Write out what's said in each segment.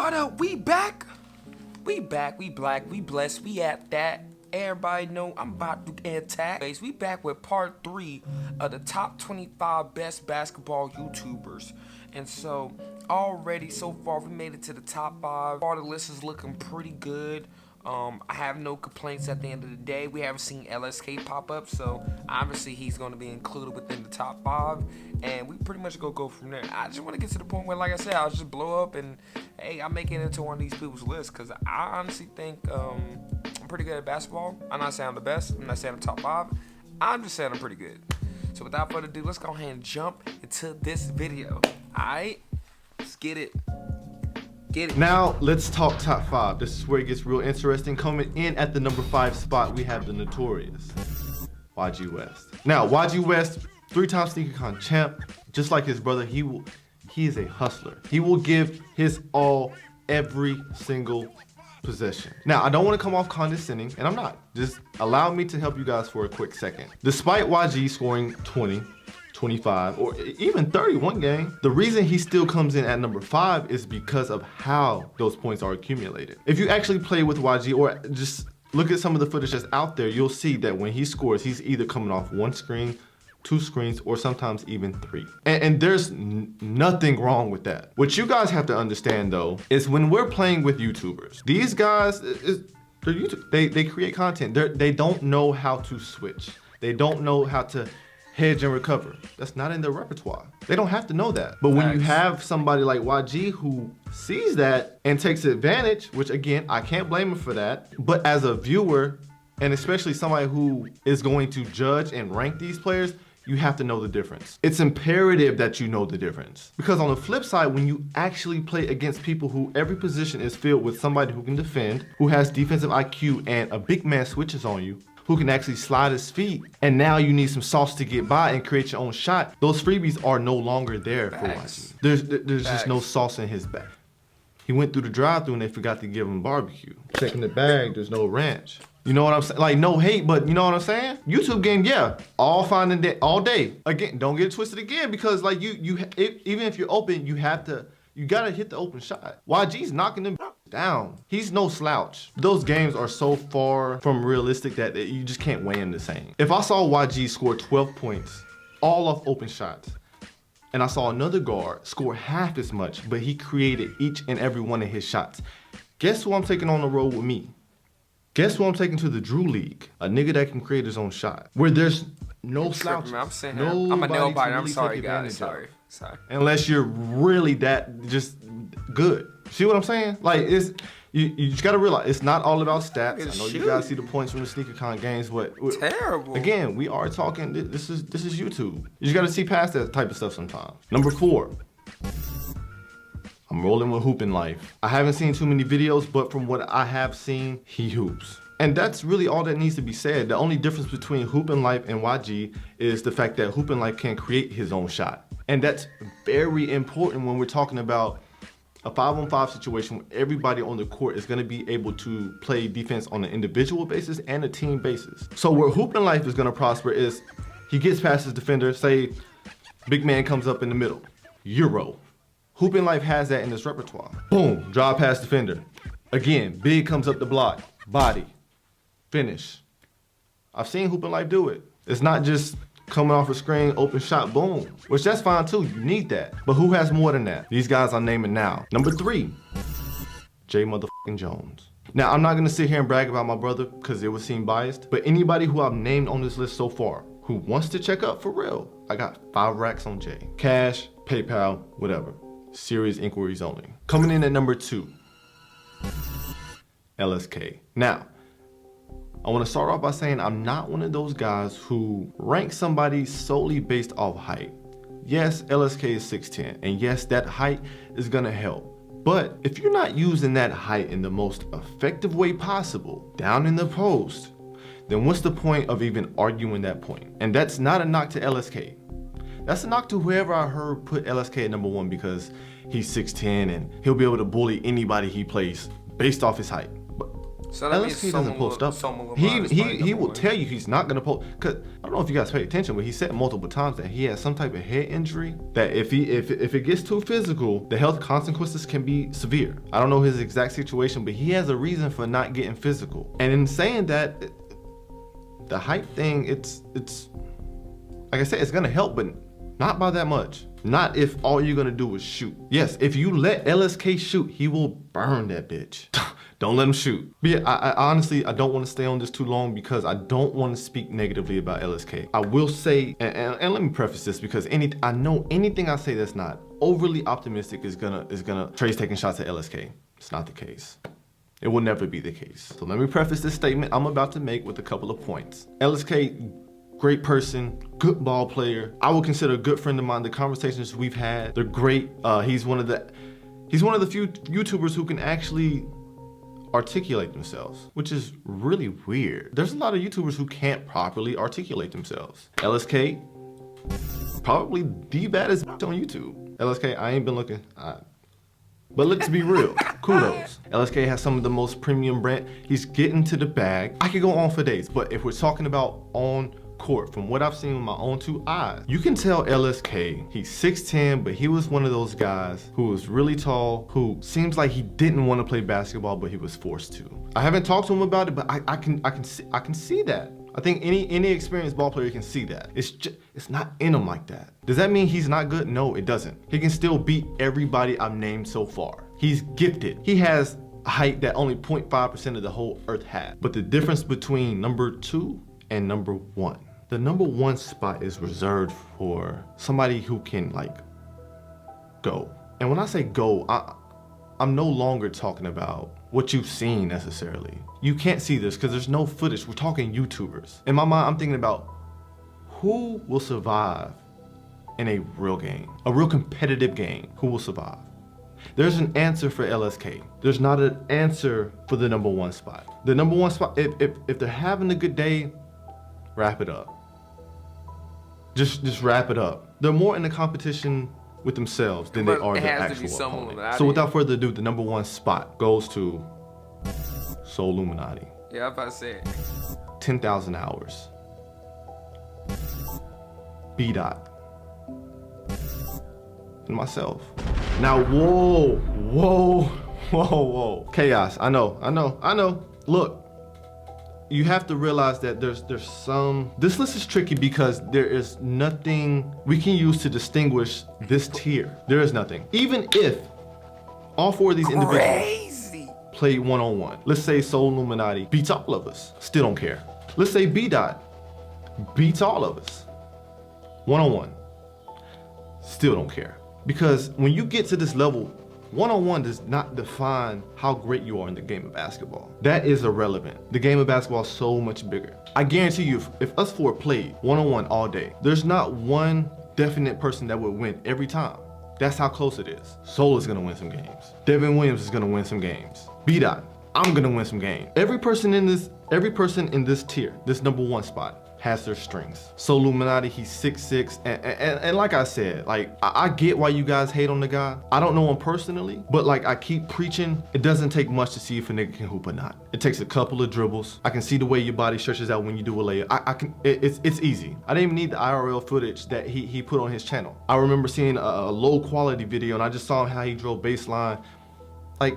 What up? We back. We back. We black. We blessed. We at that. Everybody know I'm about to attack. We back with part 3 of the top 25 best basketball YouTubers. And so already so far we made it to the top 5. All the list is looking pretty good. I have no complaints at the end of the day. We haven't seen LSK pop up, so obviously he's going to be included within the top 5, and we pretty much go from there. I just want to get to the point where, like I said, I'll just blow up and, hey, I'm making it into one of these people's lists, because I honestly think I'm pretty good at basketball. I'm not saying I'm the best. I'm not saying I'm top 5. I'm just saying I'm pretty good. So without further ado, let's go ahead and jump into this video. Alright? Let's get it. Now, let's talk top 5. This is where it gets real interesting. Coming in at the number 5 spot, we have the notorious YG West. Now, YG West, 3-time SneakerCon champ, just like his brother, he is a hustler. He will give his all every single possession. Now, I don't want to come off condescending, and I'm not. Just allow me to help you guys for a quick second. Despite YG scoring 20, 25, or even 31 game, the reason he still comes in at number 5 is because of how those points are accumulated. If you actually play with YG or just look at some of the footage that's out there, you'll see that when he scores, he's either coming off 1 screen, 2 screens, or sometimes even 3. And there's nothing wrong with that. What you guys have to understand though, is when we're playing with YouTubers, these guys, they're YouTube, they create content. They don't know how to switch. They don't know how to hedge and recover. That's not in their repertoire. They don't have to know that. But when you have somebody like YG who sees that and takes advantage, which again, I can't blame him for that, but as a viewer, and especially somebody who is going to judge and rank these players, you have to know the difference. It's imperative that you know the difference. Because on the flip side, when you actually play against people who every position is filled with somebody who can defend, who has defensive IQ, and a big man switches on you, who can actually slide his feet, and now you need some sauce to get by and create your own shot, those freebies are no longer there for YG. There's just no sauce in his bag. He went through the drive-thru and they forgot to give him barbecue. Checking the bag, there's no ranch. You know what I'm saying? Like, no hate, but you know what I'm saying? YouTube game, yeah, all fine and day, all day. Again, don't get it twisted again, because like even if you're open, you gotta hit the open shot. YG's knocking them down. He's no slouch. Those games are so far from realistic that you just can't weigh him the same. If I saw YG score 12 points, all off open shots, and I saw another guard score half as much, but he created each and every one of his shots, guess who I'm taking on the road with me? Guess who I'm taking to the Drew League? A nigga that can create his own shot, where there's no slouches. I'm saying I'm a nail biter. I'm sorry, guys. Sorry. Unless you're really that just good. See what I'm saying? Like, you just gotta realize it's not all about stats. I know you guys see the points from the SneakerCon games, but terrible. Again, we are talking. This is YouTube. You just gotta see past that type of stuff sometimes. Number 4. I'm rolling with Hoopin' Life. I haven't seen too many videos, but from what I have seen, he hoops. And that's really all that needs to be said. The only difference between Hoopin' Life and YG is the fact that Hoopin' Life can create his own shot. And that's very important when we're talking about a 5-on-5 situation where everybody on the court is gonna be able to play defense on an individual basis and a team basis. So where Hoopin' Life is gonna prosper is he gets past his defender, say big man comes up in the middle, Euro. Hoopin' Life has that in his repertoire. Boom, drive past defender. Again, big comes up the block, body, finish. I've seen Hoopin' Life do it. It's not just coming off a screen, open shot, boom. Which that's fine too, you need that. But who has more than that? These guys I'm naming now. Number 3, Jay motherfucking Jones. Now, I'm not gonna sit here and brag about my brother because it would seem biased, but anybody who I've named on this list so far who wants to check up for real, I got 5 racks on Jay. Cash, PayPal, whatever. Serious inquiries only. Coming in at number 2, LSK. Now, I want to start off by saying I'm not one of those guys who rank somebody solely based off height. Yes, LSK is 6'10", and yes, that height is gonna help. But if you're not using that height in the most effective way possible, down in the post, then what's the point of even arguing that point? And that's not a knock to LSK. That's a knock to whoever I heard put LSK at number 1 because he's 6'10" and he'll be able to bully anybody he plays based off his height. So that means LSK doesn't post up. He will tell you he's not gonna post. Cause I don't know if you guys pay attention, but he said multiple times that he has some type of head injury. That if it gets too physical, the health consequences can be severe. I don't know his exact situation, but he has a reason for not getting physical. And in saying that, the hype thing, it's like I said, it's gonna help, but not by that much. Not if all you're gonna do is shoot. Yes, if you let LSK shoot, he will burn that bitch. Don't let him shoot. But yeah, I honestly, I don't want to stay on this too long because I don't want to speak negatively about LSK. I will say, and let me preface this because I know anything I say that's not overly optimistic is gonna Trey's taking shots at LSK. It's not the case. It will never be the case. So let me preface this statement I'm about to make with a couple of points. LSK, great person, good ball player. I would consider a good friend of mine. The conversations we've had, they're great. He's one of the few YouTubers who can actually articulate themselves, which is really weird. There's a lot of YouTubers who can't properly articulate themselves. LSK, probably the baddest on YouTube. LSK, I ain't been looking. But let's be real, kudos. LSK has some of the most premium brand. He's getting to the bag. I could go on for days, but if we're talking about on court, from what I've seen with my own two eyes, you can tell LSK, he's 6'10", but he was one of those guys who was really tall, who seems like he didn't want to play basketball, but he was forced to. I haven't talked to him about it, but I can see that. I think any experienced ball player can see that. It's not in him like that. Does that mean he's not good? No, it doesn't. He can still beat everybody I've named so far. He's gifted. He has a height that only 0.5% of the whole earth has. But the difference between number 2 and number 1. The number 1 spot is reserved for somebody who can like go. And when I say go, I'm no longer talking about what you've seen necessarily. You can't see this because there's no footage. We're talking YouTubers. In my mind, I'm thinking about who will survive in a real game, a real competitive game. Who will survive? There's an answer for LSK. There's not an answer for the number 1 spot. The number 1 spot, if they're having a good day, wrap it up. Just wrap it up. They're more in the competition with themselves than they are the actual opponent. So without further ado, the number 1 spot goes to Soul Illuminati. Yeah, I'm about to say it. 10,000 hours. B-Dot. And myself. Now, whoa. Chaos, I know. Look. You have to realize that there's some, this list is tricky because there is nothing we can use to distinguish this tier. There is nothing. Even if all 4 of these individuals play one-on-one, let's say Soul Illuminati beats all of us, still don't care. Let's say B-Dot beats all of us, one-on-one, still don't care. Because when you get to this level, one-on-one does not define how great you are in the game of basketball. That is irrelevant. The game of basketball is so much bigger. I guarantee you, if us 4 played one-on-one all day, there's not one definite person that would win every time. That's how close it is. Soul is gonna win some games. Devin Williams is gonna win some games. B-Dot, I'm gonna win some games. Every person in this tier, this number 1 spot, has their strengths. Soul Illuminati, he's 6'6", and like I said, like I get why you guys hate on the guy. I don't know him personally, but like I keep preaching, it doesn't take much to see if a nigga can hoop or not. It takes a couple of dribbles. I can see the way your body stretches out when you do a layup. It's easy. I didn't even need the IRL footage that he put on his channel. I remember seeing a low quality video and I just saw how he drove baseline. Like,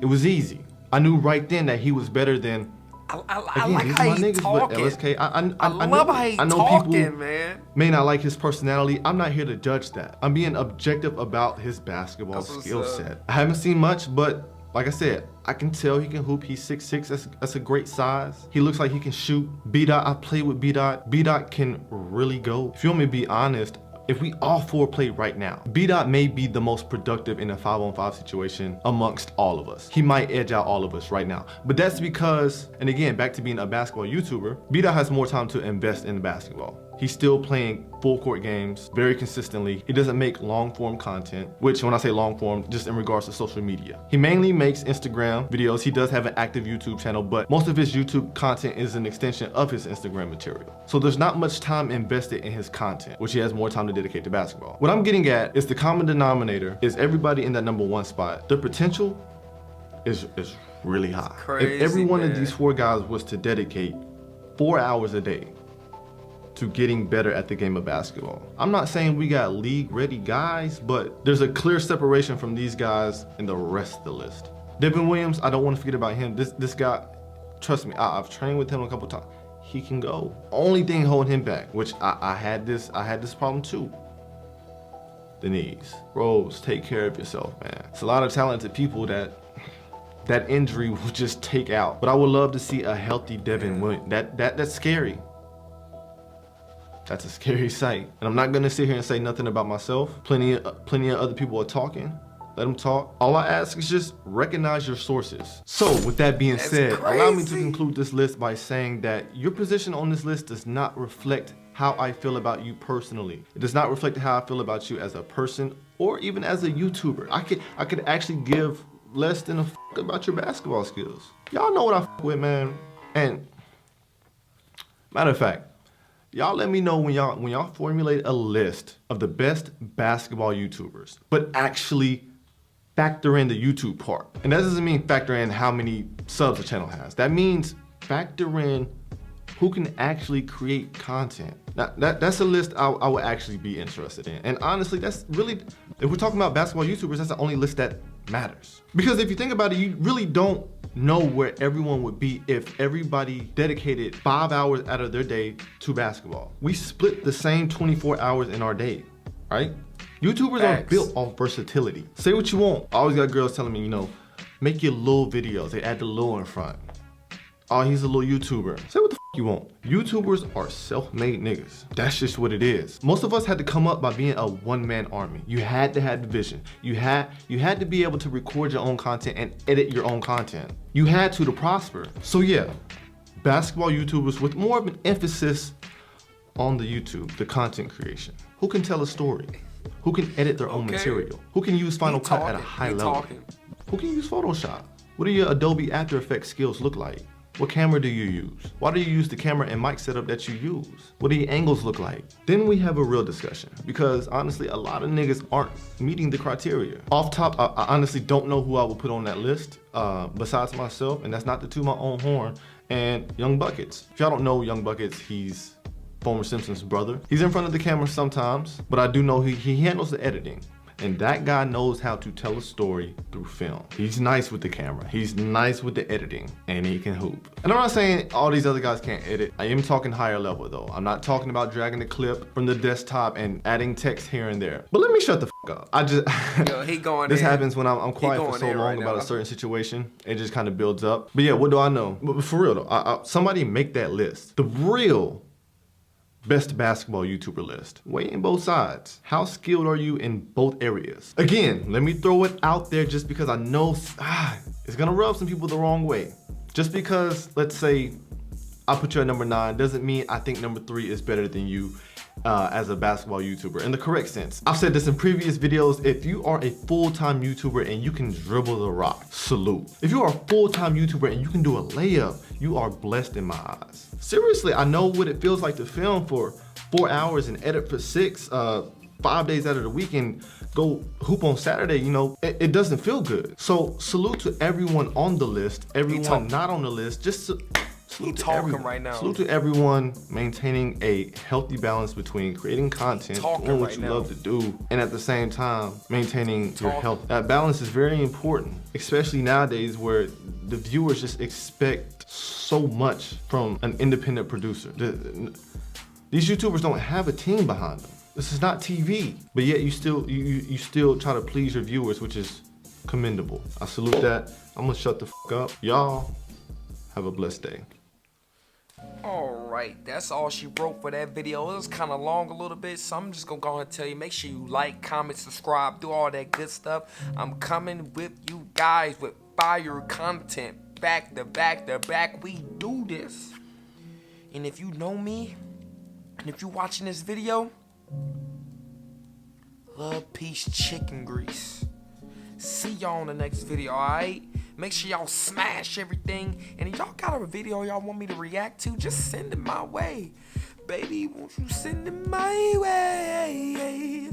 it was easy. I knew right then that he was better than I like how he's talking. But LSK, I love how he's talking, man. May not like his personality. I'm not here to judge that. I'm being objective about his basketball skill set. I haven't seen much, but like I said, I can tell he can hoop. He's 6'6". That's a great size. He looks like he can shoot. B-Dot, I played with B-Dot. B-Dot can really go. If you want me to be honest, if we all 4 play right now, B-Dot may be the most productive in a 5-on-5 situation amongst all of us. He might edge out all of us right now. But that's because, and again, back to being a basketball YouTuber, B-Dot has more time to invest in basketball. He's still playing full court games very consistently. He doesn't make long form content, which when I say long form, just in regards to social media. He mainly makes Instagram videos. He does have an active YouTube channel, but most of his YouTube content is an extension of his Instagram material. So there's not much time invested in his content, which he has more time to dedicate to basketball. What I'm getting at is the common denominator is everybody in that number 1 spot. The potential is really high. Crazy, if every one of man. these 4 guys was to dedicate 4 hours a day to getting better at the game of basketball. I'm not saying we got league ready guys, but there's a clear separation from these guys and the rest of the list. Devin Williams, I don't want to forget about him. This guy, trust me, I've trained with him a couple times. He can go. Only thing holding him back, which I had this problem too. The knees. Rose, take care of yourself, man. It's a lot of talented people that injury will just take out. But I would love to see a healthy Devin Williams. That's scary. That's a scary sight. And I'm not gonna sit here and say nothing about myself. Plenty of other people are talking. Let them talk. All I ask is just recognize your sources. So with that being said, allow me to conclude this list by saying that your position on this list does not reflect how I feel about you personally. It does not reflect how I feel about you as a person or even as a YouTuber. I could actually give less than a fuck about your basketball skills. Y'all know what I fuck with, man. And matter of fact, y'all let me know when y'all formulate a list of the best basketball YouTubers, but actually factor in the YouTube part. And that doesn't mean factor in how many subs the channel has. That means factor in who can actually create content. Now, that's a list I would actually be interested in. And honestly, that's really, if we're talking about basketball YouTubers, that's the only list that matters. Because if you think about it, you really don't know where everyone would be if everybody dedicated 5 hours out of their day to basketball. We split the same 24 hours in our day, right? YouTubers are built off versatility. Say what you want. I always got girls telling me, you know, make your little videos. They add the little in front. Oh, he's a little YouTuber. Say what the you want. YouTubers are self-made niggas. That's just what it is. Most of us had to come up by being a one-man army. You had to have the vision. You had to be able to record your own content and edit your own content. You had to prosper. So yeah, basketball YouTubers with more of an emphasis on the YouTube, the content creation. Who can tell a story? Who can edit their own material? Who can use Final Cut at a high level? Who can use Photoshop? What do your Adobe After Effects skills look like? What camera do you use? Why do you use the camera and mic setup that you use? What do your angles look like? Then we have a real discussion because honestly, a lot of niggas aren't meeting the criteria. Off top, I honestly don't know who I would put on that list besides myself, and that's not to toot my own horn, and Young Buckets. If y'all don't know Young Buckets, he's former Simpsons brother. He's in front of the camera sometimes, but I do know he handles the editing. And that guy knows how to tell a story through film. He's nice with the camera. He's nice with the editing, and he can hoop. And I'm not saying all these other guys can't edit. I am talking higher level though. I'm not talking about dragging the clip from the desktop and adding text here and there. But let me shut the fuck up. I just, Yo, he going this in. happens when I'm quiet for so long about a certain situation. It just kind of builds up. But yeah, what do I know? But for real though, somebody make that list. The real best basketball YouTuber list. Weigh in both sides. How skilled are you in both areas? Again, let me throw it out there just because I know it's gonna rub some people the wrong way. Just because, let's say, I put you at number 9 doesn't mean I think number 3 is better than you as a basketball YouTuber in the correct sense. I've said this in previous videos. If you are a full-time YouTuber and you can dribble the rock, salute. If you are a full-time YouTuber and you can do a layup, you are blessed in my eyes. Seriously, I know what it feels like to film for 4 hours and edit for 6, 5 days out of the week and go hoop on Saturday. You know, it doesn't feel good. So salute to everyone on the list, everyone not on the list. Just salute to everyone right now. Salute to everyone maintaining a healthy balance between creating content, doing what you love to do, and at the same time maintaining your health. That balance is very important, especially nowadays where the viewers just expect so much from an independent producer. These YouTubers don't have a team behind them. This is not TV, but yet you still try to please your viewers, which is commendable. I salute that. I'm gonna shut the fuck up. Y'all have a blessed day. Alright, that's all she wrote for that video. It was kind of long a little bit, so I'm just gonna go ahead and tell you, make sure you like, comment, subscribe, do all that good stuff. I'm coming with you guys with fire content, back to back to back. We do this. And if you know me, and if you're watching this video, love, peace, chicken grease. See y'all on the next video, alright? Make sure y'all smash everything. And if y'all got a video y'all want me to react to, just send it my way. Baby, won't you send it my way?